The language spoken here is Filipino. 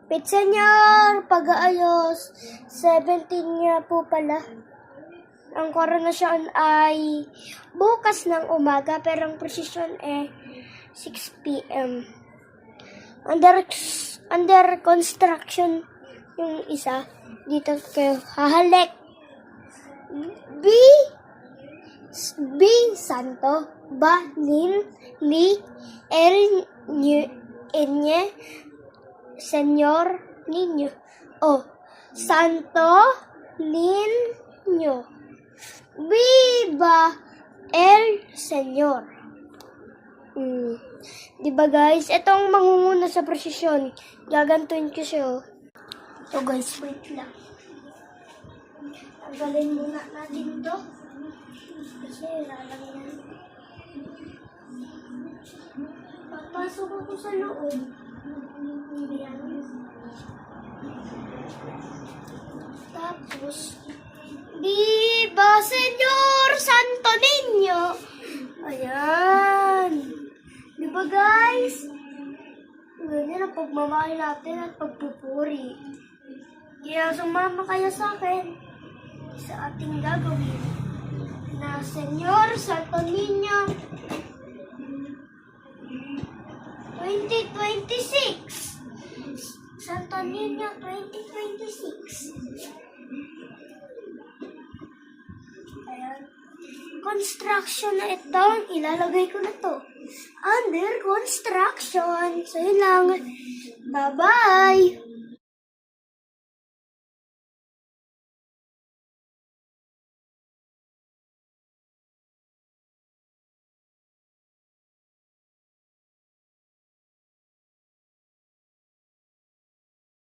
Pitsenyor, pag-aayos. 17 niya po pala. Ang koronasyon ay bukas ng umaga, pero ang prosesyon ay 6 p.m. Under construction yung isa. Dito kayo hahalik. B. Santo. Ba. Nin. Li. El. Enye. Senyor. Niño. O. Santo. Niño. Viva el Senyor. Diba guys? Itong mangunguna sa prosesyon. Gagantuin ko siya. So guys, wait lang. Tanggalin muna natin to. Kasi lalang yan. Papasok ako sa loob. Yan. Tapos, Viva Senyor Santo Niño! Ayan. Diba guys? Ganyan ang pagmamahal natin at pagpupuri. Kaya sumama kayo sa akin sa ating gagawin na Senyor Santo Niño 2026. Santo Niño 2026. Ayan. Construction na ito. Ilalagay ko na to. Under construction. So yun lang. Bye-bye!